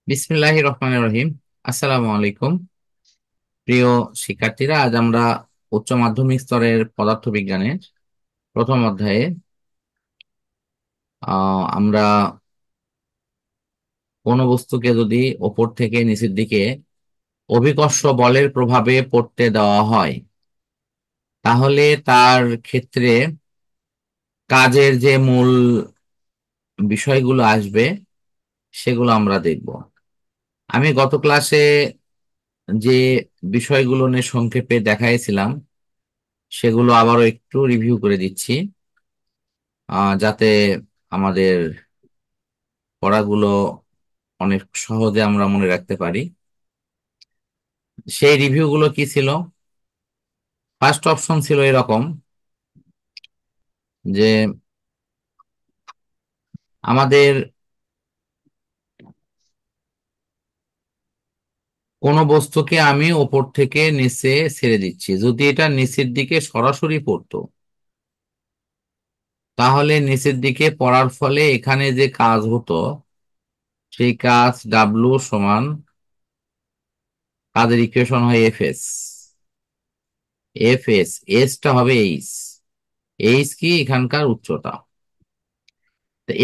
বিসমিল্লাহির রহমানির রহিম। আসসালামু আলাইকুম। প্রিয় শিক্ষার্থীরা, আজ আমরা উচ্চ মাধ্যমিক স্তরের পদার্থবিজ্ঞানের প্রথম অধ্যায়ে আমরা কোনো বস্তুকে যদি ওপর থেকে নিচের দিকে অভিকর্ষ বলের প্রভাবে পড়তে দেওয়া হয়, তাহলে তার ক্ষেত্রে কাজের যে মূল বিষয়গুলো আসবে সেগুলো আমরা দেখব। আমি গত ক্লাসে যে বিষয়গুলো নিয়ে সংক্ষেপে দেখাইছিলাম সেগুলো আবারও একটু রিভিউ করে দিচ্ছি, যাতে আমাদের পড়াগুলো অনেক সহজে আমরা মনে রাখতে পারি। সেই রিভিউগুলো কি ছিল? ফার্স্ট অপশন ছিল এরকম যে আমাদের কোনো বস্তুকে আমি ওপর থেকে নিচে ছেড়ে দিচ্ছি, যদি এটা নিচের দিকে সরাসরি পড়তো তাহলে নিচের দিকে পড়ার ফলে এখানে যে কাজ হতো সেই কাজ ডাব্লু সমান, কাজের ইকুয়েশন হয় এফ এস। এফ এস, এসটা হবে এইচ। এইচ কি? এখানকার উচ্চতা।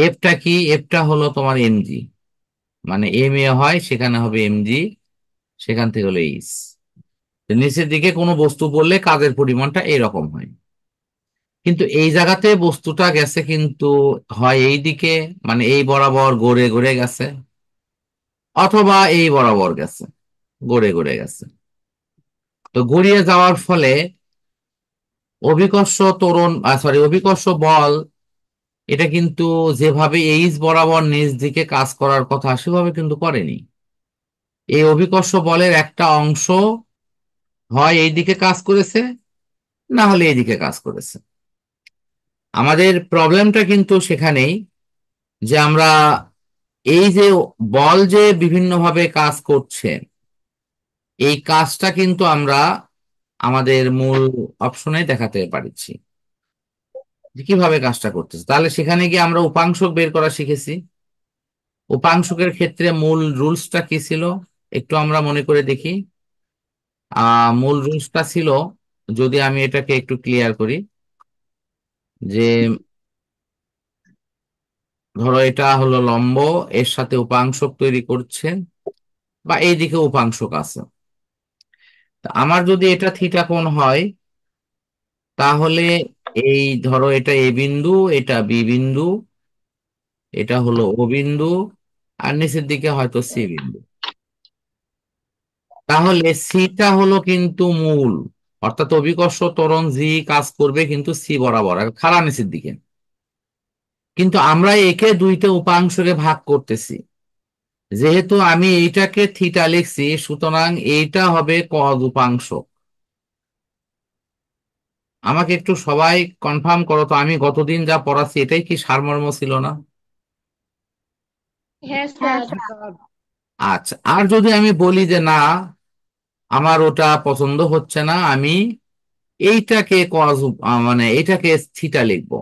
এফটা কি? এফটা হলো তোমার এমজি, মানে এম এ হয় সেখানে হবে এমজি, সেখান থেকে হলো এইচ। নিচের দিকে কোনো বস্তু পড়লে কাজের পরিমাণটা এরকম হয়, কিন্তু এই জায়গাতে বস্তুটা গেছে কিন্তু হয় এই দিকে, মানে এই বরাবর গড়ে গড়ে গেছে, অথবা এই বরাবর গেছে, গড়ে গড়ে গেছে। তো গড়িয়ে যাওয়ার ফলে অভিকর্ষ ত্বরণ, অভিকর্ষ বল, এটা কিন্তু যেভাবে এইচ বরাবর নিচ দিকে কাজ করার কথা সেভাবে কিন্তু করেনি। এই অভিকর্ষ বলের একটা অংশ হয় এই দিকে কাজ করেছে, না হলে এইদিকে কাজ করেছে। আমাদের প্রবলেমটা কিন্তু সেখানেই যে আমরা এই যে বল যে বিভিন্নভাবে কাজ করছে, এই কাজটা কিন্তু আমরা আমাদের মূল অপশনে দেখাতে পারছি যে কিভাবে কাজটা করতেছে। তাহলে সেখানে গিয়ে আমরা উপাংশ বের করা শিখেছি। উপাংশকের ক্ষেত্রে মূল রুলসটা কি ছিল একটু আমরা মনে করে দেখি। মূল রুলসটা ছিল, যদি আমি এটাকে একটু ক্লিয়ার করি, যে ধরো এটা হলো লম্ব, এর সাথে উপাংশক তৈরি করছে, বা এইদিকে উপাংশক আছে। তা আমার যদি এটা থিটা কোণ হয়, তাহলে এই ধরো এটা এ বিন্দু, এটা বি বিন্দু, এটা হলো ও বিন্দু, আর নিচের দিকে হয়তো সি বিন্দু। তাহলে সিটা হলো কিন্তু মূল, অর্থাৎ অভিকর্ষ ত্বরণ জি কাজ করবে কিন্তু সি বরাবর খাড়া নিচের দিকে। কিন্তু আমরা একে দুইটা উপাংশকে ভাগ করতেছি, যেহেতু আমি এইটাকে থিটা লিখছি সুতরাং এইটা হবে কজ উপাংশ। আমাকে একটু সবাই কনফার্ম করো তো, আমি গতদিন যা পড়াচ্ছি এটাই কি সারমর্ম ছিল না? হ্যাঁ হ্যাঁ স্যার। স্যার। আচ্ছা, আর যদি আমি বলি যে না, আমার ওটা পছন্দ হচ্ছে না, আমি এইটাকে কজ, মানে এইটাকে থিটা লিখবো,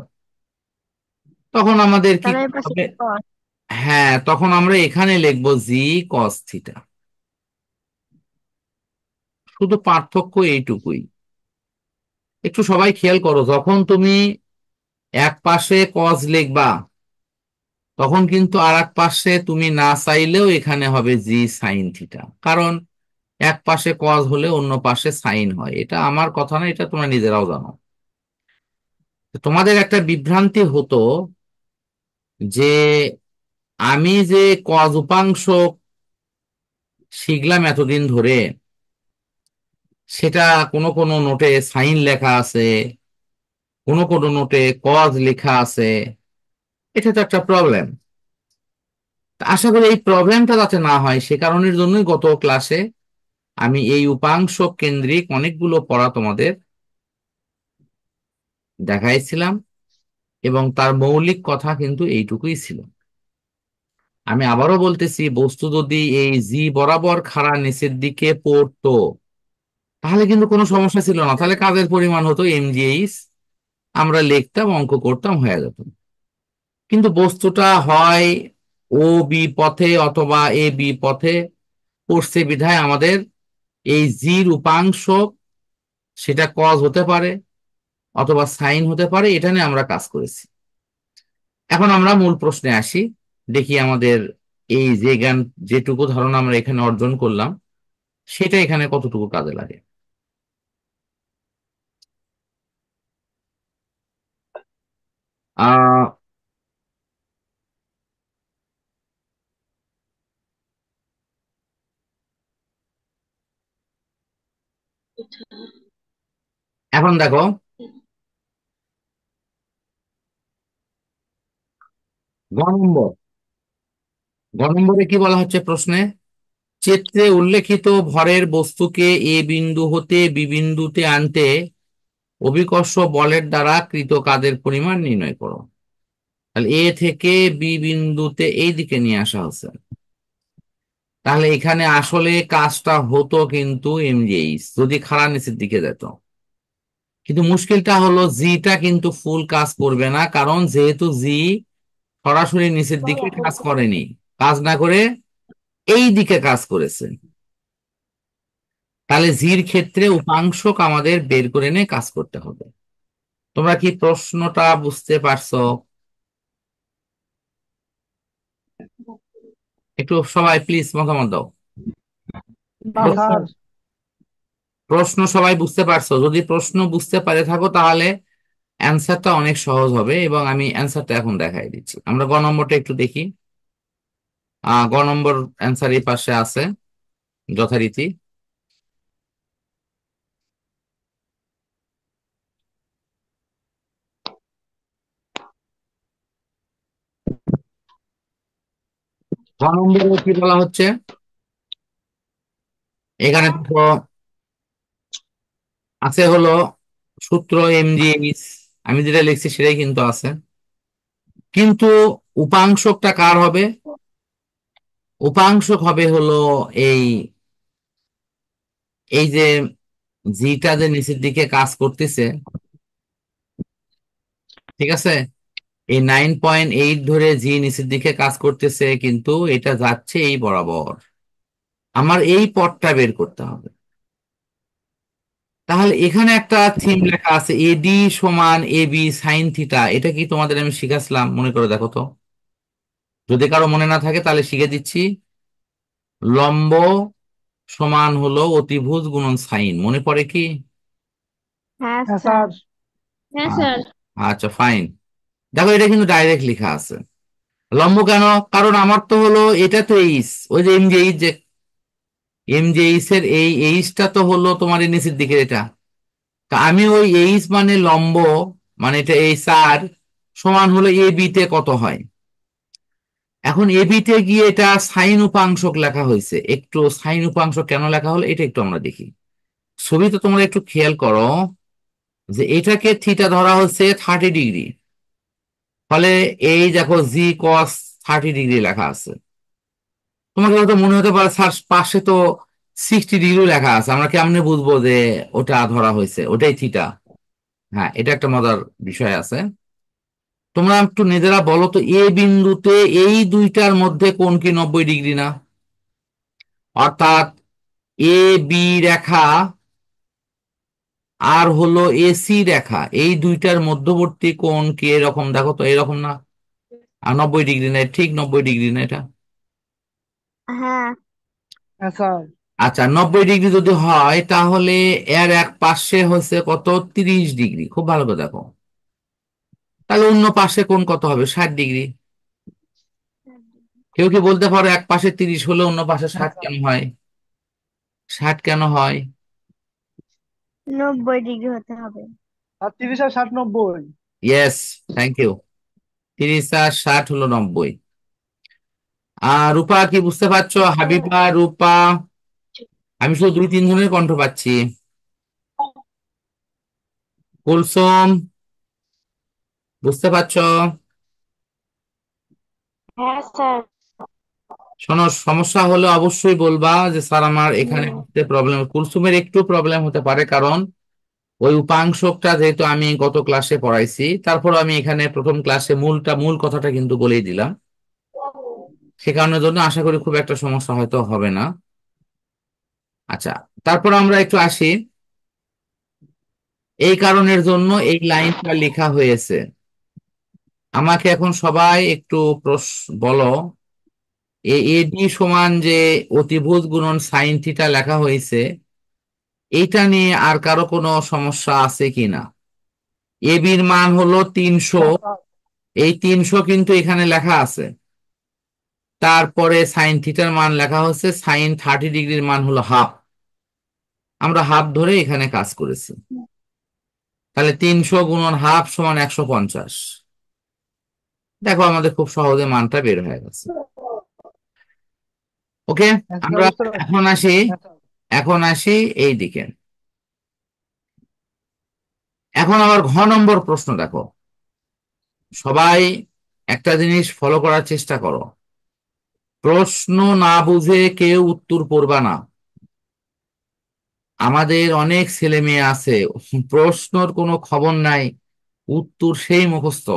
তখন আমাদের কি তাহলে এই করতে পাশে হবে? cos। হ্যাঁ, তখন আমরা এখানে লিখবো জি কস থিটা। শুধু পার্থক্য এইটুকুই। একটু সবাই খেয়াল করো, যখন তুমি এক পাশে কজ লিখবা তখন কিন্তু আর এক পাশে তুমি না চাইলেও এখানে হবে জি সাইন থিটা, কারণ এক পাশে কজ হলে অন্য পাশে সাইন হয়। এটা আমার কথা না, এটা তোমরা নিজেরাও জানো। তোমাদের একটা বিভ্রান্তি হতো যে আমি যে কজ উপাংশ শিখলাম এতদিন ধরে, সেটা কোনো কোনো নোটে সাইন লেখা আছে, কোনো কোনো নোটে কজ লেখা আছে। এটা তো একটা প্রবলেম। আশা করি এই প্রবলেমটা যাতে না হয় সে কারণের জন্যই গত ক্লাসে আমি এই উপাংশ কেন্দ্রিক অনেকগুলো পড়া তোমাদের দেখাইছিলাম, এবং তার মৌলিক কথা কিন্তু এইটুকুই ছিল। আমি আবারও বলতেছি, বস্তু যদি এই জি বরাবর খাড়া নিচের দিকে পড়তো তাহলে কিন্তু কোনো সমস্যা ছিল না, তাহলে কাজের পরিমাণ হতো এমজিএইচ, আমরা লিখতাম, অঙ্ক করতাম, হয়ে যেত। কিন্তু বস্তুটা হয় ও বি পথে অথবা এ বি পথে পড়ছে বিধায় আমাদের এই জির উপাংশ, সেটা কজ হতে পারে অথবা সাইন হতে পারে, এটা নিয়ে আমরা কাজ করেছি। এখন আমরা মূল প্রশ্নে আসি, দেখি আমাদের এই যে জ্ঞান, যেটুকু ধারণা আমরা এখানে অর্জন করলাম, সেটা এখানে কতটুকু কাজে লাগে। আহ এখন দেখো, গ নম্বর, গ নম্বরে কি বলা হচ্ছে প্রশ্নে, চিত্রে উল্লেখিত ভরের বস্তুকে এ বিন্দু হতে বি বিন্দুতে আনতে অভিকর্ষ বলের দ্বারা কৃত কাজের পরিমাণ নির্ণয় করো। তাহলে এ থেকে বি বিন্দুতে এই দিকে নিয়ে আসা হচ্ছে, তাহলে এখানে আসলে কাজটা হতো কিন্তু এমজিএইচ যদি খাড়া নিচের দিকে যেত। কিন্তু মুশকিলটা হলো জিটা কিন্তু ফুল কাজ করবে না, কারণ যেহেতু জি সরাসরি নিচের দিকে কাজ করেনি, কাজ না করে এই দিকে কাজ করেছে, তাহলে জির ক্ষেত্রে উপাংশক আমাদের বের করে নিয়ে কাজ করতে হবে। তোমরা কি প্রশ্নটা বুঝতে পারছো? একটু সবাই প্লিজ মতামত দাও। না স্যার। প্রশ্ন সবাই বুঝতে পারছো? যদি প্রশ্ন বুঝতে পারে থাকো তাহলে অ্যান্সারটা অনেক সহজ হবে, এবং আমি অ্যান্সারটা এখন দেখাই দিচ্ছি। আমরা গ নম্বরটা একটু দেখি। গ নম্বর অ্যান্সার এই পাশে আছে যথারীতি। গ নম্বরে কি বলা হচ্ছে, এখানে তো আছে হলো সূত্র এমজিএইচ, আমি যেটা লিখছি সেটাই কিন্তু আছে, কিন্তু উপাংশকটা কার হবে? উপাংশক হবে হলো এই এই যে জিটা যে নিচের দিকে কাজ করতেছে, ঠিক আছে, এই 9.8 ধরে জি নিচের দিকে কাজ করতেছে, কিন্তু এটা যাচ্ছে এই বরাবর, আমার এই পথটা বের করতে হবে। তাহলে এখানে একটা থিম লেখা আছে, এডি সমান এ বি সাইন থিটা, এটা কি তোমাদের আমি শিখাচ্ছিলাম? মনে করে দেখো তো, যদি কারো মনে না থাকে তাহলে শিখে দিচ্ছি। লম্ব সমান হলো অতিভুজ গুণন সাইন, মনে পড়ে কি? হ্যাঁ হ্যাঁ স্যার। স্যার। হ্যাঁ স্যার। আচ্ছা ফাইন। দেখো এটা কিন্তু ডাইরেক্ট লেখা আছে। লম্ব কেন? কারণ আমার তো হলো এটা তো এইচ, ওই যে এমজিএইচ, যে এমজিএইচ এর এই এইচটা তো হলো তোমার এই নিচের দিকে এটা, তা আমি ওই এইচ মানে লম্ব, মানে এটা এইচ আর সমান হলো এ বি তে কত হয়। এখন এ বি তে গিয়ে এটা সাইন উপাংশক লেখা হয়েছে, একটু সাইন উপাংশ কেন লেখা হলো এটা একটু আমরা দেখি। ছবিতে তোমরা একটু খেয়াল করো যে এটাকে থিটা ধরা হচ্ছে 30 ডিগ্রি, ফলে এই দেখো জি কস 30 ডিগ্রি লেখা আছে। তোমাকে হয়তো মনে হতে পারে স্যার পাশে তো 60 ডিগ্রি লেখা আছে, আমরা কেমনে বুঝবো যে ওটা ধরা হয়েছে, ওটাই থিটা? হ্যাঁ, এটা একটা মজার বিষয় আছে। তোমরা একটু নিজেরা বলো তো, এ বিন্দুতে এই দুইটার মধ্যে কোণ কি 90 ডিগ্রি না? অর্থাৎ এ বি রেখা আর হলো এসি রেখা, এই দুইটার মধ্যবর্তী কোণ কি এরকম? দেখো তো এরকম না? আর 90 ডিগ্রি না, ঠিক 90 ডিগ্রি না এটা? হ্যাঁ। হ্যাঁ স্যার। আচ্ছা, 90 ডিগ্রি যদি হয় তাহলে এর এক পাশে হচ্ছে কত? 30 ডিগ্রি। খুব ভালো করে দেখো, তাহলে অন্য পাশে কোণ কত হবে? 60 ডিগ্রি। কেউ কি বলতে পারো এক পাশে 30 হলে অন্য পাশে হ্যাঁ 60 স্যার। কেন হয়? 60 কেন হয়? 90 ডিগ্রি হতে হবে। আর 30 আর 60 90। Yes, thank you. 30 আর 60 হলো 90। আর রূপা কি বুঝতে পারছো? হাবিবা, রূপা, আমি শুধু দুই তিন জনের কণ্ঠ পাচ্ছি। কুলসুম, বুঝতে পারছো? হ্যাঁ স্যার। শোনো, সমস্যা হলে অবশ্যই বলবা যে স্যার আমার এখানে বুঝতে প্রবলেম। কুলসুমের একটু প্রবলেম হতে পারে, কারণ ওই উপাংশকটা যেহেতু আমি গত ক্লাসে পড়াইছি, তারপর আমি এখানে প্রথম ক্লাসে মূল কথাটা কিন্তু বলেই দিলাম। সে কারণের জন্য আশা করি খুব একটা সমস্যা হয়তো হবে না। আচ্ছা, তারপর আমরা একটু আসি, এই কারণের জন্য এই লাইনটা লেখা হয়েছে। আমাকে এখন সবাই একটু বলো, এডি সমান যে অতিভুজ গুণন সাইন থিটা লেখা হয়েছে, এইটা নিয়ে আর কারো কোনো সমস্যা আছে কিনা? এবির মান হলো 300, হ্যাঁ স্যার। এই 300 কিন্তু এখানে লেখা আছে। তারপরে সাইন থিটার মান লেখা হচ্ছে, সাইন 30 ডিগ্রির মান হলো হাফ। আমরা হাফ ধরে এখানে কাজ করেছি। তাহলে 300 গুণন হাফ সমান 150। দেখো আমাদের খুব সহজে মানটা বের হয়ে গেছে। ওকে, হ্যাঁ স্যার, আমরা বুঝতে পারছি। এখন আসি, হ্যাঁ স্যার। এই দিকে। এখন আবার ঘ নম্বর প্রশ্ন দেখো। সবাই একটা জিনিস ফলো করার চেষ্টা করো, প্রশ্ন না বুঝে কেউ উত্তর করবা না। আমাদের অনেক ছেলে মেয়ে আছে, প্রশ্নর কোনো খবর নাই, উত্তর সেই মুখস্থ।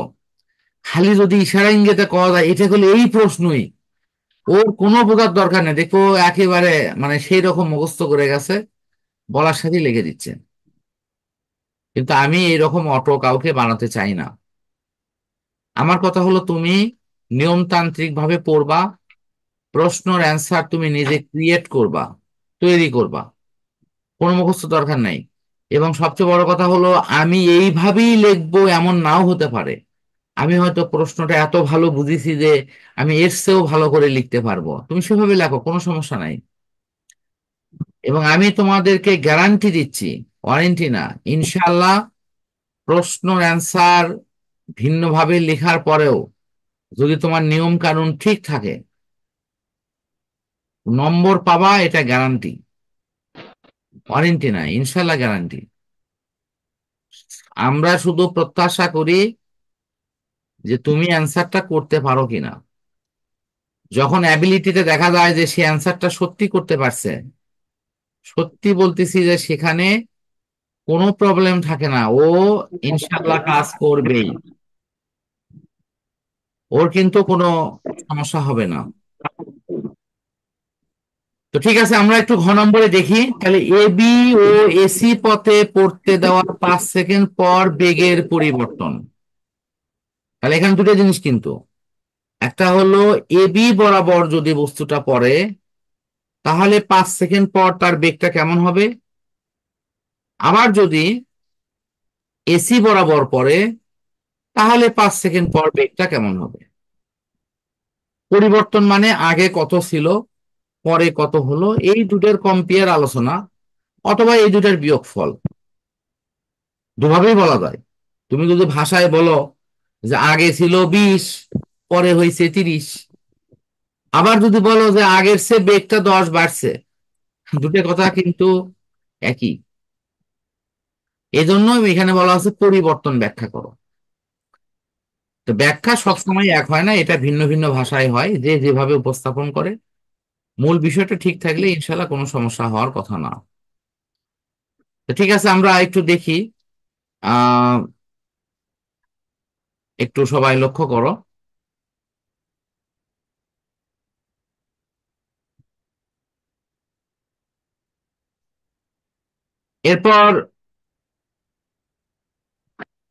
খালি যদি ইশারা ইঙ্গিতে কওয়া যায় এটা হলো এই প্রশ্নই, ওর কোনো বোঝার দরকার নেই, দেখো একেবারে মানে সেই রকম মুখস্থ করে গেছে, বলার সাথেই লিখে দিচ্ছে। কিন্তু আমি এইরকম অটো কাউকে বানাতে চাই না। আমার কথা হলো তুমি নিয়মতান্ত্রিক ভাবে পড়বা, প্রশ্নের অ্যান্সার তুমি নিজে ক্রিয়েট করবা, তৈরি করবা, কোনো মুখস্থ দরকার নাই। এবং সবচেয়ে বড় কথা হলো, আমি এইভাবেই লিখবো এমন নাও হতে পারে। আমি হয়তো প্রশ্নটা এত ভালো বুঝেছি যে আমি এর চেয়েও ভালো করে লিখতে পারবো, তুমি সেভাবে লেখো, কোনো সমস্যা নাই। এবং আমি তোমাদেরকে গ্যারান্টি দিচ্ছি, ওয়ারেন্টি না, ইনশাআল্লাহ প্রশ্ন অ্যান্সার ভিন্নভাবে লেখার পরেও যদি তোমার নিয়ম কানুন ঠিক থাকে, নম্বর পাবা, এটা গ্যারান্টি। ওয়ারেন্টি না, ইনশাআল্লাহ গ্যারান্টি। আমরা শুধু প্রত্যাশা করি যে তুমি অ্যান্সারটা করতে পারো কিনা। যখন অ্যাবিলিটিতে দেখা যায় যে সে অ্যান্সারটা সত্যি করতে পারছে, সত্যি বলতেছি যে সেখানে কোনো প্রবলেম থাকে না, ও ইনশাআল্লাহ কাজ করবেই, ওর কিন্তু কোনো সমস্যা হবে না। তো ঠিক আছে, আমরা একটু ঘ নম্বরে দেখি তাহলে। এ বি ও এসি পথে পড়তে দেওয়ার 5 সেকেন্ড পর বেগের পরিবর্তন। তাহলে এখানে দুটো জিনিস কিন্তু, একটা হলো এ বি বরাবর যদি বস্তুটা পড়ে তাহলে 5 সেকেন্ড পর তার বেগটা কেমন হবে, আবার যদি এসি বরাবর পড়ে তাহলে 5 সেকেন্ড পর বেগটা কেমন হবে। পরিবর্তন মানে আগে কত ছিল পরে কত হলো, এই দুটোর কম্পেয়ার আলোচনা, অথবা এই দুটার বিয়োগফল, দুভাবেই বলা যায়। তুমি যদি ভাষায় বলো যে আগে ছিল 20 পরে হয়েছে 30, আবার যদি বলো যে আগের চেয়ে বেগটা 10 বাড়ছে, দুটো কথা কিন্তু একই। এজন্য এখানে বলা আছে পরিবর্তন ব্যাখ্যা করো। তো ব্যাখ্যা সবসময় এক হয় না, এটা ভিন্ন ভিন্ন ভাষায় হয়, যে যেভাবে উপস্থাপন করে। মূল বিষয়টা ঠিক থাকলে ইনশাল্লাহ কোনো সমস্যা হওয়ার কথা না। তো ঠিক আছে, আমরা একটু দেখি। আহ একটু সবাই লক্ষ্য করো। এরপর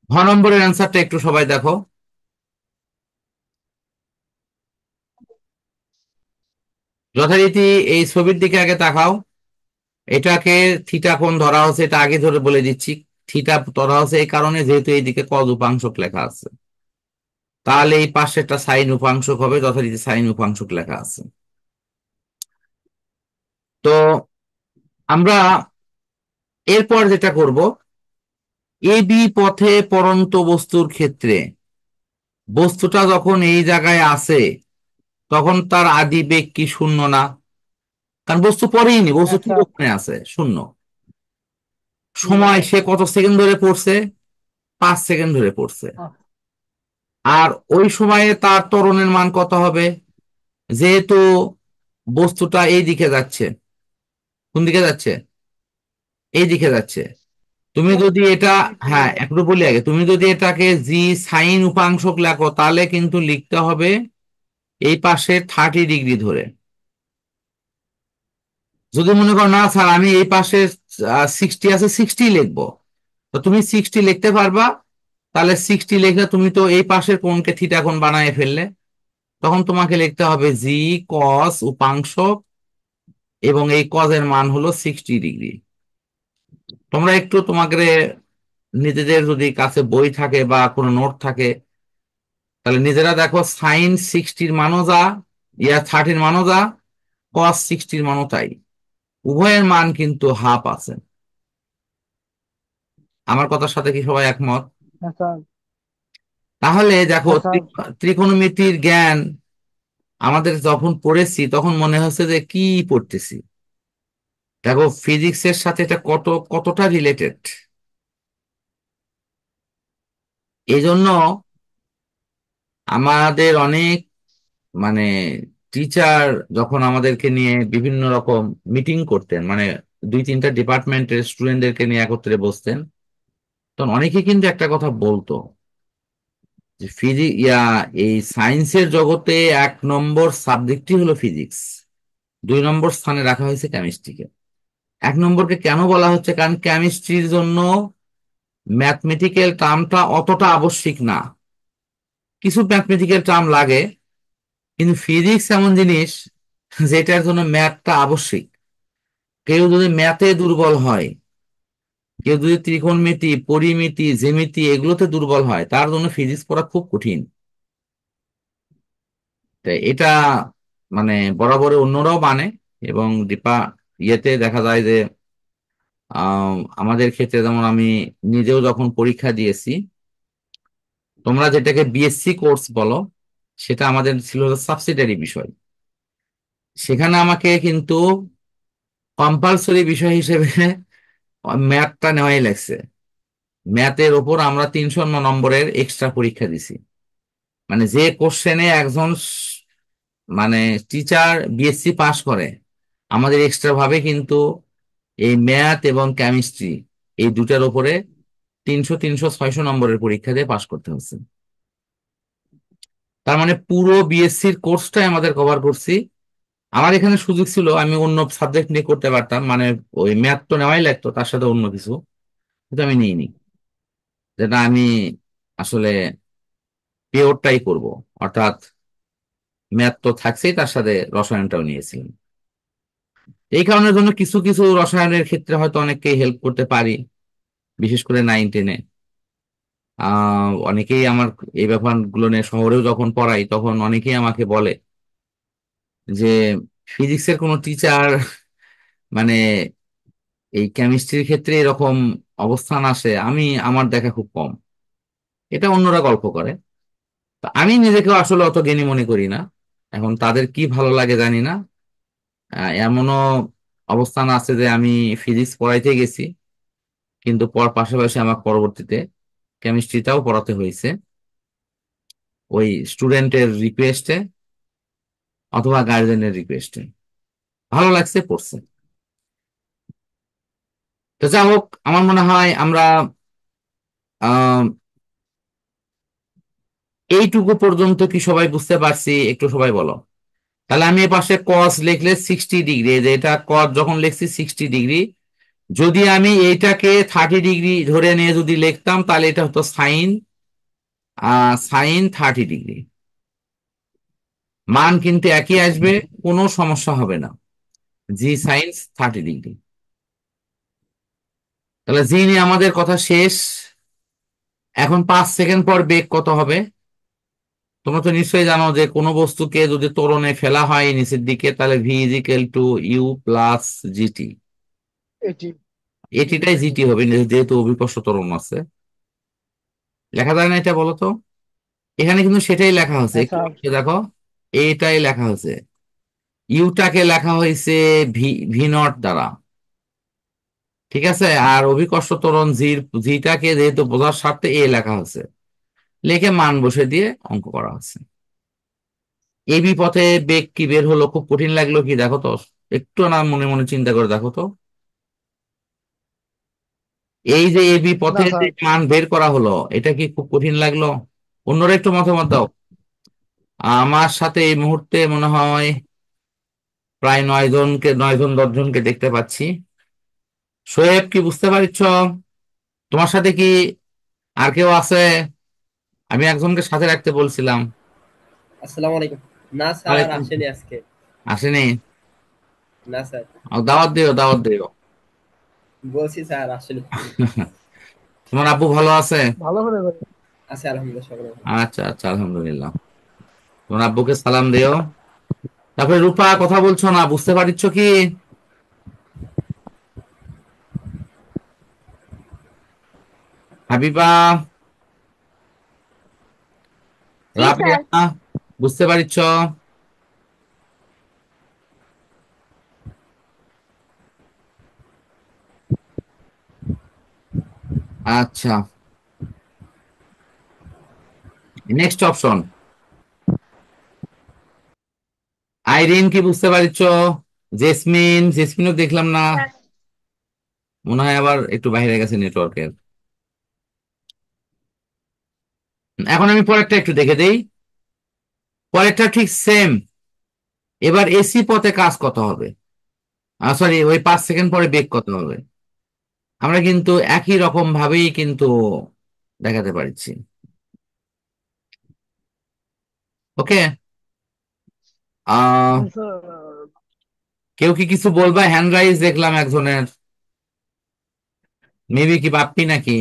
ঘ নম্বরের অ্যান্সারটা একটু সবাই দেখো। যথারীতি এই ছবির দিকে আগে তাকাও। এটাকে থিটা কোণ ধরা হচ্ছে, এটা আগে ধরে বলে দিচ্ছি। থিটা ধরা হচ্ছে এই কারণে যেহেতু এইদিকে কজ উপাংশক লেখা আছে, তাহলে এই পাশে একটা সাইন উপাংশক হবে, যথারীতি সাইন উপাংশক লেখা আছে। তো আমরা এরপর যেটা করব, এ বি পথে পড়ন্ত বস্তুর ক্ষেত্রে বস্তুটা যখন এই জায়গায় আছে তখন তার আদি বেগ কি শূন্য না? কারণ বস্তু পড়েই নি, বস্তু হ্যাঁ ঠিক স্যার। ওখানে আছে, শূন্য। সময় সে কত সেকেন্ড ধরে পড়ছে? 5 সেকেন্ড ধরে পড়ছে। আর ওই সময়ে তার ত্বরণের মান কত হবে? যেহেতু বস্তুটা এই দিকে যাচ্ছে, কোন দিকে যাচ্ছে? এই দিকে যাচ্ছে। তুমি যদি এটা, হ্যাঁ একটু বলি আগে, তুমি যদি এটাকে জি সাইন উপাংশক লেখো তাহলে কিন্তু লিখতে হবে এই পাশে 30 ডিগ্রি ধরে। যদি মনে করো না স্যার আমি এই পাশে 60 আছে, 60 লিখবো, তো তুমি 60 লিখতে পারবা। তাহলে 60 লিখলে তুমি তো এই পাশের কোণকে থিটা কোণ বানায় ফেললে। তখন তোমাকে লিখতে হবে জি কস উপাংশ, এবং এই কজের মান হলো 60 ডিগ্রি। তোমরা একটু তোমাকে নিজেদের যদি কাছে বই থাকে বা কোনো নোট থাকে, তাহলে নিজেরা দেখো সাইন 60-র মানও যা, 30-র মানও যা, কস 60-র মানও তাই। উভয়ের মান কিন্তু হাফ আছে। আমার কথার সাথে কি সবাই একমত? হ্যাঁ স্যার। তাহলে দেখো হ্যাঁ স্যার। ত্রিকোণমিতির জ্ঞান আমাদের যখন পড়েছি তখন মনে হচ্ছে যে কি পড়তেছি। দেখো ফিজিক্সের সাথে এটা কতটা রিলেটেড। এই জন্য আমাদের অনেক মানে টিচার যখন আমাদেরকে নিয়ে বিভিন্ন রকম মিটিং করতেন, মানে 2-3টা ডিপার্টমেন্টের স্টুডেন্টদেরকে নিয়ে একত্রে বসতেন, তখন অনেকে কিন্তু একটা কথা বলতো যে এই সায়েন্সের জগতে 1 নম্বর সাবজেক্টই হলো ফিজিক্স, 2 নম্বর স্থানে রাখা হয়েছে কেমিস্ট্রিকে। 1 নম্বরকে কেন বলা হচ্ছে, কারণ কেমিস্ট্রির জন্য ম্যাথমেটিক্যাল টার্মটা অতটা আবশ্যিক না। কিছু ম্যাথমেটিক্যাল টার্ম লাগে, কিন্তু ফিজিক্স এমন জিনিস যেটার জন্য ম্যাথটা আবশ্যিক। কেউ যদি ম্যাথে দুর্বল হয়, কেউ যদি ত্রিকোণমিতি পরিমিতি জ্যামিতি এগুলোতে দুর্বল হয়, তার জন্য ফিজিক্স পড়া খুব কঠিন। তাই এটা মানে বরাবর অন্যরাও মানে, এবং ইয়েতে দেখা যায় যে আমাদের ক্ষেত্রে যেমন আমি নিজেও যখন পরীক্ষা দিয়েছি, তোমরা যেটাকে বিএসসি কোর্স বলো, সেটা আমাদের ছিল সাবসিডারি বিষয়। সেখানে আমাকে কিন্তু কম্পালসরি বিষয় হিসেবে ম্যাথটা নেওয়াই লাগছে। ম্যাথের ওপর আমরা 300 নম্বরের এক্সট্রা পরীক্ষা দিছি। মানে যে কোশ্চেনে একজন মানে টিচার বিএসসি পাস করে, আমাদের এক্সট্রা ভাবে কিন্তু এই ম্যাথ এবং কেমিস্ট্রি এই দুটার উপরে 300 300 600 নম্বরের পরীক্ষা দিয়ে পাস করতে হচ্ছে। তার মানে পুরো বিএসসির কোর্সটাই আমাদের কভার করছি। আমার এখানে সুযোগ ছিল আমি অন্য সাবজেক্ট নিয়ে করতে পারতাম, মানে ওই ম্যাথ তো নেওয়াই লাগতো তার সাথে অন্য কিছু, কিন্তু আমি নিইনি। যেটা আমি আসলে পিওরটাই করব, অর্থাৎ ম্যাথ তো থাকছেই, তার সাথে রসায়নটাও নিয়েছিলাম। এই কারণের জন্য কিছু কিছু রসায়নের ক্ষেত্রে হয়তো অনেককেই হেল্প করতে পারি, বিশেষ করে 9-10-এ। অনেকেই আমার এই ব্যাপারগুলো নিয়ে শহরেও যখন পড়াই তখন অনেকেই আমাকে বলে যে ফিজিক্সের কোনো টিচার মানে এই কেমিস্ট্রির ক্ষেত্রে এরকম অবস্থান আসে আমি আমার দেখা খুব কম। এটা অন্যরা গল্প করে, তো আমি নিজেকেও আসলে অত জ্ঞানী মনে করি না। এখন তাদের কি ভালো লাগে জানি না। এমনও অবস্থান আছে যে আমি ফিজিক্স পড়াইতে গেছি, কিন্তু পাশাপাশি আমার পরবর্তীতে কেমিস্ট্রিটাও পড়াতে হয়েছে, ওই স্টুডেন্টের রিকোয়েস্টে অথবা গার্জেনের রিকোয়েস্টে। ভালো লাগছে পড়ছে। তো যা হোক, আমার মনে হয় আমরা আহ এইটুকু পর্যন্ত কি সবাই বুঝতে পারছি? একটু সবাই বলো। তাহলে আমি এ পাশে কস লিখলে 60 ডিগ্রি, যে এটা কস যখন লিখছি 60 ডিগ্রি, যদি আমি এইটাকে 30 ডিগ্রি ধরে নিয়ে যদি লিখতাম তাহলে এটা হতো সাইন 30 ডিগ্রি। মান কিন্তু একই আসবে, কোনো সমস্যা হবে না। জি সাইন 30 ডিগ্রি। তাহলে জি নিয়ে আমাদের কথা শেষ। এখন 5 সেকেন্ড পর বেগ কত হবে? তোমরা তো নিশ্চয়ই জানো যে কোনো বস্তুকে যদি ত্বরণে ফেলা হয় নিচের দিকে, তাহলে v is equal to u plus gt. At. এটিটাই জিটি হবে, যেহেতু অভিকর্ষ ত্বরণ আছে। লেখা যায় না এটা, বলো তো? এখানে কিন্তু সেটাই লেখা হচ্ছে, হ্যাঁ একটু স্যার। লক্ষ্য দেখো, এটাই লেখা হয়েছে। ইউটাকে লেখা হয়েছে ভি ভি নট দ্বারা, ঠিক আছে। আর অভিকর্ষ ত্বরণ জিটাকে যেহেতু বোঝার স্বার্থে এ লেখা হচ্ছে, লিখে মান বসে দিয়ে অঙ্ক করা হচ্ছে। এবি পথে বেগ কি বের হলো? খুব কঠিন লাগলো কি দেখো তো, একটু না মনে মনে চিন্তা করে দেখো তো। এই যে এবি না পথে যে স্যার। মান বের করা হলো, এটা কি খুব কঠিন লাগলো? অন্যরা একটু মতামত দাও। আমার সাথে এই মুহূর্তে মনে হয় প্রায় 9 জনকে, 9 জন 10 জনকে দেখতে পাচ্ছি। শোয়েব, কি বুঝতে পারছ? তোমার সাথে কি আর কেউ আছে? আমি একজনকে সাথে রাখতে বলছিলাম। আসসালামু আলাইকুম। না স্যার, ওয়ালাইকুম। আসেনি আজকে। আসেনি? না স্যার। দাওয়াত দিও, দাওয়াত দিও। বলছি স্যার, আসেনি। তোমার আব্বু ভালো আছে? ভালো করে করে। আছে আলহামদুলিল্লাহ, সকলে ভালো। আচ্ছা আচ্ছা, আলহামদুলিল্লাহ। তোমার আব্বুকে সালাম দিও। তারপরে রূপা, কথা বলছো না, বুঝতে পারছো কি? হাবিবা, জি রাবেয়া, স্যার। বুঝতে পারছ? আচ্ছা, নেক্সট অপশন। আইরিন, কি বুঝতে পারছো? জেসমিন, জেসমিনও দেখলাম না। স্যার, মনে হয় আবার একটু বাইরে গেছে নেটওয়ার্কের। এখন আমি পরেরটা একটু দেখে দেই। পরেরটা ঠিক সেম। এবার এসি পথে কাজ কত হবে? সরি, ওই 5 সেকেন্ড পরে বেগ কত হবে? আমরা কিন্তু একই রকম ভাবেই কিন্তু দেখাতে পারছি। ওকে। আহ অ্যান্সার। কেউ কি কিছু বলবা? হ্যান্ড রাইজ দেখলাম একজনের। মেবি কি বাপ্পি নাকি?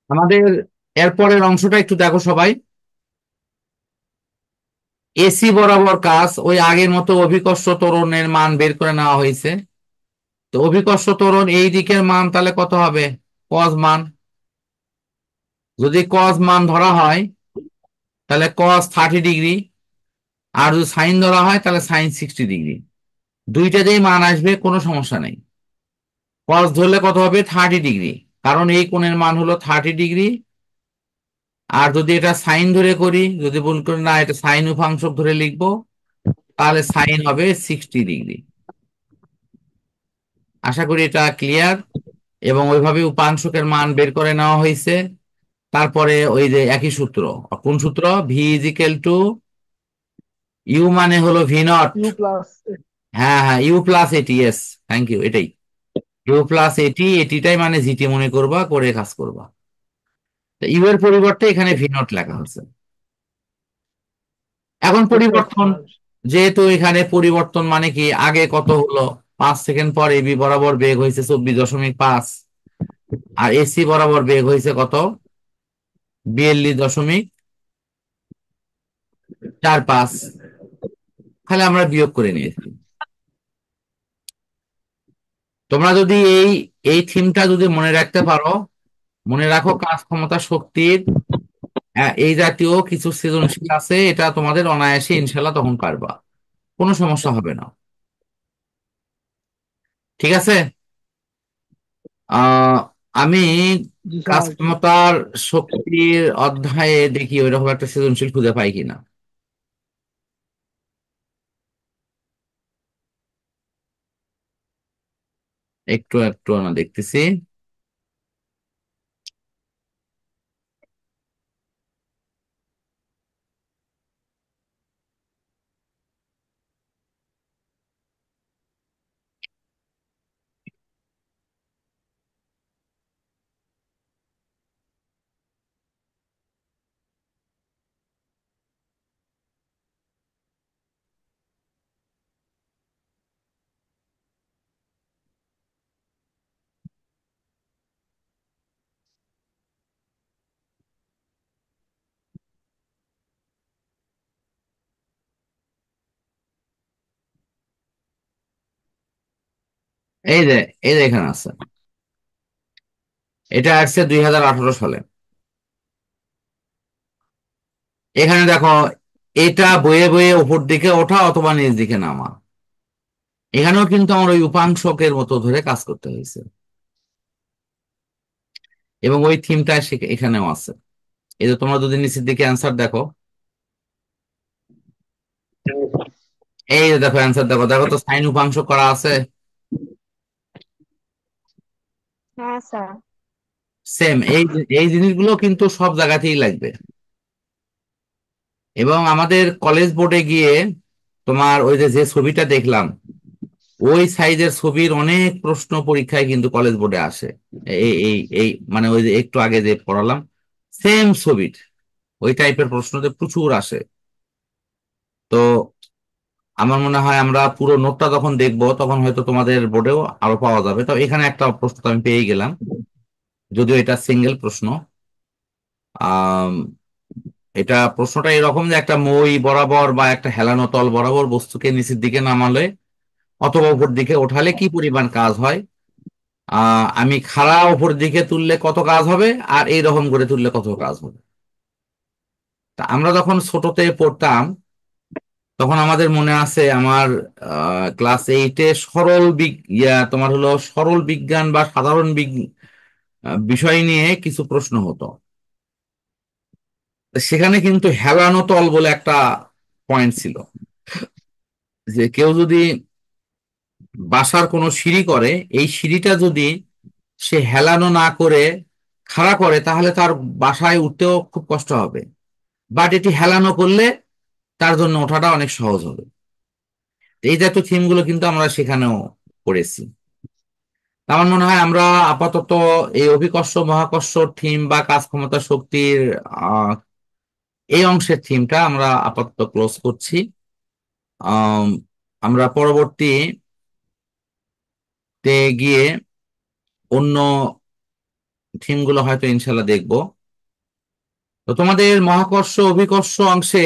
আমাদের এরপরের অংশটা একটু দেখো সবাই। এসি বরাবর কাজ ওই আগের মতো অভিকর্ষ ত্বরণের মান বের করে নেওয়া হয়েছে। তো অভিকর্ষ ত্বরণ এই দিকের মান তাহলে কত হবে? কজ মান। যদি কজ মান ধরা হয় তাহলে কজ 30 ডিগ্রি, আর যদি সাইন ধরা হয় তাহলে সাইন 60 ডিগ্রি। দুইটাতেই মান আসবে, কোনো সমস্যা নেই। কজ ধরলে কত হবে? 30 ডিগ্রি, কারণ এই কোণের মান হলো 30 ডিগ্রি। আর যদি এটা সাইন ধরে করি, যদি ভুল করে না এটা সাইন উপাংশ ধরে লিখবো, তাহলে সাইন হবে 60 ডিগ্রি। আশা করি এটা ক্লিয়ার। এবং ওইভাবে উপাংশকের মান বের করে নেওয়া হয়েছে। তারপরে ওই যে একই সূত্র। কোন সূত্র? V is equal to u মানে হলো ভি নট। U plus. হ্যাঁ হ্যাঁ, u plus at, s. Thank you, এটাই। ইউ প্লাস এটি, এটিটাই মানে জিটি মনে করবা, করে কাজ করবা। ইউ এর পরিবর্তে এখানে ভি নট লেখা হচ্ছে। এখন বুঝতে পারছি পরিবর্তন, স্যার। যেহেতু এখানে পরিবর্তন মানে কি, আগে কত হলো? 5 সেকেন্ড পর এবি বরাবর বেগ হয়েছে 24.5, আর এসি বরাবর বেগ হয়েছে কত? 42.45। তাহলে আমরা বিয়োগ করে নিয়েছি। তোমরা যদি এই এই থিমটা যদি মনে রাখতে পারো, মনে রাখো কাজ ক্ষমতা শক্তির এই জাতীয় কিছু সৃজনশীল আছে, এটা তোমাদের অনায়াসে ইনশাল্লাহ তখন পারবা, কোনো সমস্যা হবে না। ঠিক আছে। আহ আমি জি কাজ স্যার, ঠিক আছে। ক্ষমতার শক্তির অধ্যায়ে দেখি ওইরকম একটা সৃজনশীল খুঁজে পাই কিনা। একটু একটু না দেখতেছি। এই যে, এই যে এখানে আছে। এটা আসছে 2018 সালে। এখানে দেখো, এটা বয়ে বয়ে উপর দিকে ওঠা অথবা নিচ দিকে নামা। এখানেও কিন্তু আমার ওই উপাংশকের মতো ধরে কাজ করতে হয়েছে, এবং ওই থিমটা এখানেও আছে। এই যে তোমরা যদি নিচের দিকে অ্যান্সার দেখো, এই যে দেখো অ্যান্সার, দেখো দেখো তো সাইন উপাংশ করা আছে। হ্যাঁ স্যার। সেম এই এই জিনিসগুলো কিন্তু সব জায়গাতেই লাগবে। এবং আমাদের কলেজ বোর্ডে গিয়ে তোমার ওই যে যে ছবিটা দেখলাম, ওই সাইজের ছবির অনেক প্রশ্ন পরীক্ষায় কিন্তু কলেজ বোর্ডে আসে। এই এই এই মানে ওই যে একটু আগে যে পড়ালাম, সেম ছবির ওই টাইপের প্রশ্নতে প্রচুর আসে। তো আমার মনে হয় আমরা পুরো নোটটা যখন দেখবো তখন হয়তো তোমাদের বোর্ডেও আরো পাওয়া যাবে। তো এখানে একটা প্রশ্ন তো আমি পেয়ে গেলাম, যদিও এটা সিঙ্গেল প্রশ্ন। আহ এটা প্রশ্নটা এরকম যে একটা মই বরাবর বা একটা হেলানো তল বরাবর বস্তুকে নিচের দিকে নামালে অথবা উপর দিকে ওঠালে কি পরিমাণ কাজ হয়। আমি খাড়া উপর দিকে তুললে কত কাজ হবে, আর এইরকম করে তুললে কত কাজ হবে। তা আমরা যখন ছোটতে পড়তাম তখন আমাদের মনে আছে, আমার ক্লাস 8-এ তোমার হলো সরল বিজ্ঞান বা সাধারণ বিষয় নিয়ে কিছু প্রশ্ন হতো। তা সেখানে কিন্তু হেলানো তল বলে একটা পয়েন্ট ছিল, যে কেউ যদি বাসার কোনো সিঁড়ি করে, এই সিঁড়িটা যদি সে হেলানো না করে খাড়া করে তাহলে তার বাসায় উঠতেও খুব কষ্ট হবে, বাট এটি হেলানো করলে তার জন্য ওঠাটা অনেক সহজ হবে। এই জাতীয় থিমগুলো কিন্তু আমরা সেখানেও পড়েছি। আমার মনে হয় আমরা আপাতত এই অভিকর্ষ মহাকর্ষ থিম বা কাজ ক্ষমতা শক্তির আহ, এই অংশের থিমটা আমরা আপাতত ক্লোজ করছি। আম, আমরা পরবর্তীতে গিয়ে অন্য থিমগুলো হয়তো ইনশাল্লাহ দেখবো। তো তোমাদের মহাকর্ষ অভিকর্ষ অংশে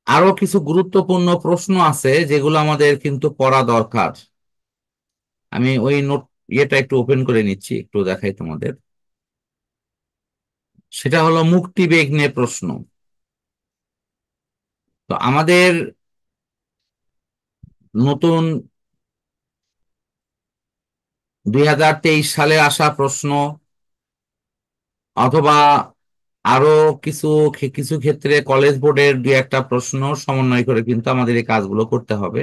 আরো কিছু গুরুত্বপূর্ণ প্রশ্ন আছে যেগুলো আমাদের কিন্তু পড়া দরকার। আমি ওই নোট ইয়েটা একটু ওপেন করে নিচ্ছি, একটু দেখাই তোমাদের। সেটা হলো মুক্তিবেগ নিয়ে প্রশ্ন। তো আমাদের নতুন 2023 সালে আসা প্রশ্ন, অথবা আরো কিছু কিছু ক্ষেত্রে কলেজ বোর্ডের দুই একটা প্রশ্ন সমন্বয় করে কিন্তু আমাদের এই কাজগুলো করতে হবে।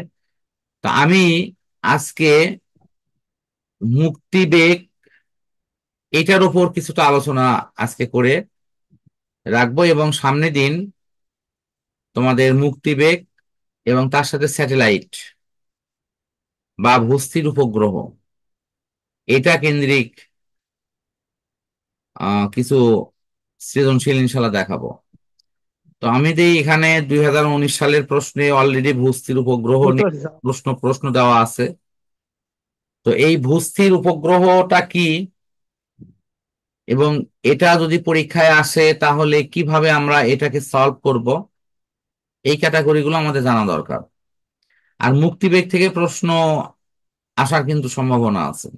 তা আমি আজকে মুক্তিবেগ এটার উপর কিছুটা আলোচনা আজকে করে রাখবো, এবং সামনের দিন তোমাদের মুক্তিবেগ এবং তার সাথে স্যাটেলাইট বা ভূস্থির উপগ্রহ এটা কেন্দ্রিক কিছু সৃজনশীল ইনশাল্লাহ দেখাবো। তো আমি দিই এখানে 2019 সালের প্রশ্নে অলরেডি ভূস্থির উপগ্রহ বুঝতে নিয়ে পারছি স্যার। প্রশ্ন প্রশ্ন দেওয়া আছে। তো এই ভূস্থির উপগ্রহটা কি, এবং এটা যদি পরীক্ষায় আসে তাহলে কিভাবে আমরা এটাকে সলভ করব, এই ক্যাটাগরিগুলো আমাদের জানা দরকার। আর মুক্তিবেগ থেকে প্রশ্ন আসার কিন্তু সম্ভাবনা আছে।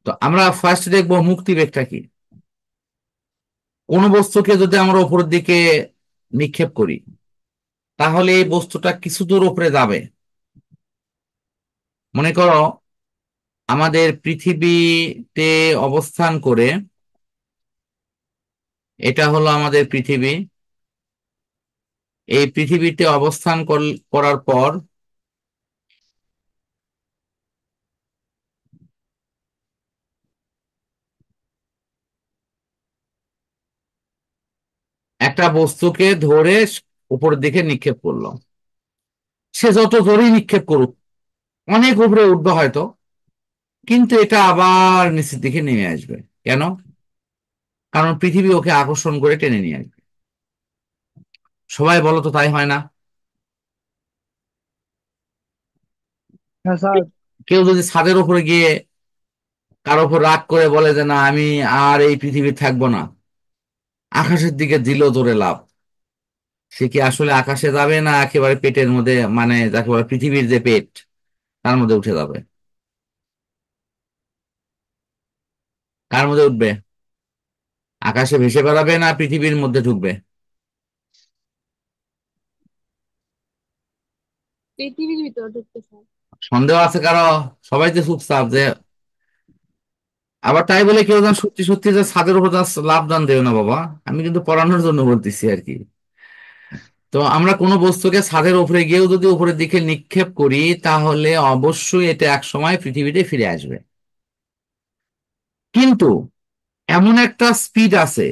তো আমরা ফার্স্ট দেখবো মুক্তিবেগটা কি। কোন বস্তুকে যদি আমরা উপরের দিকে নিক্ষেপ করি তাহলে এই বস্তুটা কিছু দূর উপরে যাবে। মনে করো আমাদের পৃথিবীতে অবস্থান করে, এটা হলো আমাদের পৃথিবী। এই পৃথিবীতে অবস্থান করার পর একটা বস্তুকে ধরে উপরের দিকে নিক্ষেপ করলো। সে যত জোরেই নিক্ষেপ করুক অনেক উপরে উঠবে হয়তো, কিন্তু এটা আবার নিচের দিকে নেমে আসবে। কেন? কারণ পৃথিবী ওকে আকর্ষণ করে টেনে নিয়ে আসবে। সবাই বলো তো তাই হয় না? হ্যাঁ স্যার। কেউ যদি ছাদের উপরে গিয়ে কারো উপর রাগ করে বলে যে না আমি আর এই পৃথিবী থাকবো না, আকাশের দিকে দিল জোরে লাফ, সে কি আসলে আকাশে যাবে না একেবারে পেটের মধ্যে, মানে যাকে বলে পৃথিবীর যে পেট তার মধ্যে উঠে যাবে? কার মধ্যে উঠবে? আকাশে ভেসে বেড়াবে না পৃথিবীর মধ্যে ঢুকবে? পৃথিবীর ভিতর ঢুকতে স্যার। সন্দেহ আছে কারো? সবাই যে চুপচাপ যে। আবার তাই বলে কেউ যেন সত্যি সত্যি যে ছাদের উপর লাভ দান দেও না বাবা। আমি কিন্তু পড়ানোর জন্য বলতেছি আর কি। তো আমরা কোনো বস্তুকে ছাদের উপরে গিয়েও যদি উপরের দিকে নিক্ষেপ করি তাহলে অবশ্যই এটা এক সময় পৃথিবীতে ফিরে আসবে। কিন্তু এমন একটা স্পিড আছে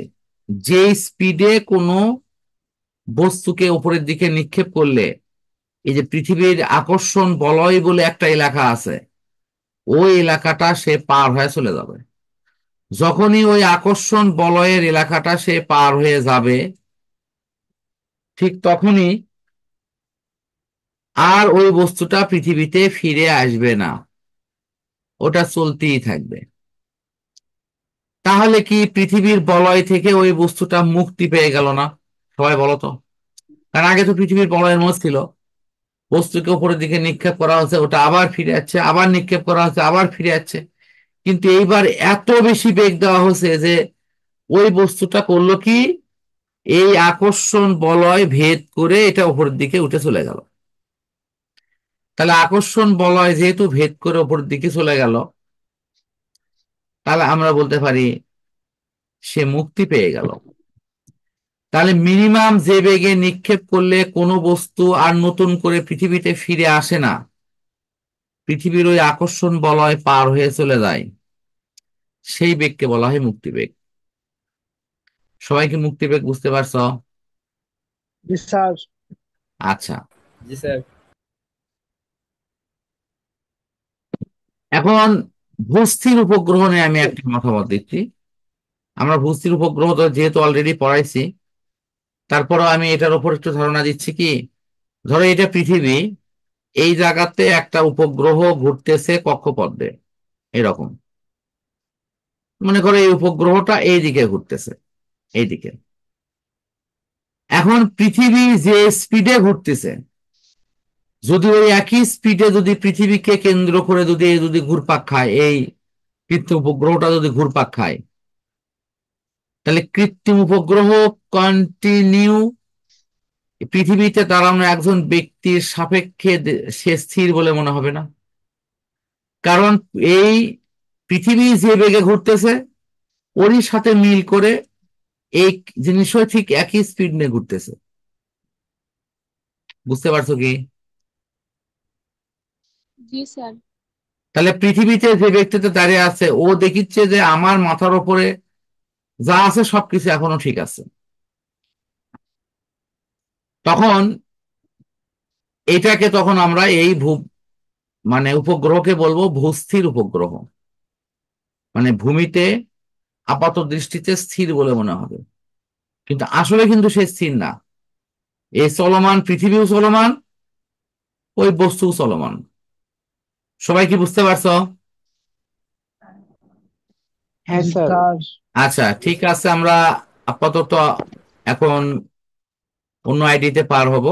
যে স্পিডে কোনো বস্তুকে উপরের দিকে নিক্ষেপ করলে এই যে পৃথিবীর আকর্ষণ বলয় বলে একটা এলাকা আছে, ওই এলাকাটা সে পার হয়ে চলে যাবে। যখনই ওই আকর্ষণ বলয়ের এলাকাটা সে পার হয়ে যাবে, ঠিক তখনই আর ওই বস্তুটা পৃথিবীতে ফিরে আসবে না, ওটা চলতেই থাকবে। তাহলে কি পৃথিবীর বলয় থেকে ওই বস্তুটা মুক্তি পেয়ে গেল না? সবাই বলো তো। কারণ আগে তো পৃথিবীর বলয়ের মধ্যে ছিল, বস্তুকে উপরের দিকে নিক্ষেপ করা হচ্ছে, ওটা আবার ফিরে যাচ্ছে, আবার নিক্ষেপ করা হচ্ছে, আবার ফিরে যাচ্ছে। কিন্তু এইবার এত বেশি বেগ দেওয়া হচ্ছে যে ওই বস্তুটা করলো কি, এই আকর্ষণ বলয় ভেদ করে এটা উপরের দিকে উঠে চলে গেল। তাহলে আকর্ষণ বলয় যেহেতু ভেদ করে উপরের দিকে চলে গেল, তাহলে আমরা বলতে পারি সে মুক্তি পেয়ে গেল। তাহলে মিনিমাম যে বেগে নিক্ষেপ করলে কোনো বস্তু আর নতুন করে পৃথিবীতে ফিরে আসে না, পৃথিবীর ওই আকর্ষণ বলয় পার হয়ে চলে যায়, সেই বেগকে বলা হয় মুক্তিবেগ। সবাই কি মুক্তিবেগ বুঝতে পারছো? জি স্যার। আচ্ছা, জি স্যার। এখন ভূস্থির উপগ্রহ নিয়ে আমি একটা মতামত দিচ্ছি। আমরা ভূস্থির উপগ্রহ তো যেহেতু অলরেডি পড়াইছি, তারপরও আমি এটার উপর একটু ধারণা দিচ্ছি কি, ধরো এটা পৃথিবী, এই জায়গাতে একটা উপগ্রহ ঘুরতেছে কক্ষপথে এরকম। মনে করো এই উপগ্রহটা এই দিকে ঘুরতেছে, এইদিকে। এখন পৃথিবী যে স্পিডে ঘুরতেছে, যদি ওই একই স্পিডে যদি পৃথিবীকে কেন্দ্র করে যদি যদি ঘুরপাক খায়, এই কৃত্রিম উপগ্রহটা যদি ঘুরপাক খায়, তাহলে কৃত্রিম উপগ্রহ কন্টিনিউ পৃথিবীতে দাঁড়ানো একজন ব্যক্তির সাপেক্ষে সে স্থির বলে মনে হবে না। কারণ এই পৃথিবী যে বেগে ঘুরতেছে ওরই সাথে মিল করে এই জিনিসও ঠিক একই স্পিড নিয়ে ঘুরতেছে। বুঝতে পারছো কি? জি স্যার। তাহলে পৃথিবীতে যে ব্যক্তিটা দাঁড়িয়ে আছে ও দেখিচ্ছে যে আমার মাথার উপরে যা আছে সবকিছু এখনো ঠিক আছে। তখন এটাকে তখন আমরা এই মানে উপগ্রহকে বলবো ভূস্থির উপগ্রহ। মানে ভূমিতে আপাত দৃষ্টিতে স্থির বলে মনে হবে, কিন্তু আসলে কিন্তু সে স্থির না। এই চলমান পৃথিবীও চলমান, ওই বস্তুও চলমান। সবাই কি বুঝতে পারছো? হ্যাঁ জি স্যার। স্যার। আচ্ছা, ঠিক আছে, আমরা আপাতত এখন অন্য আইডিতে পার হব।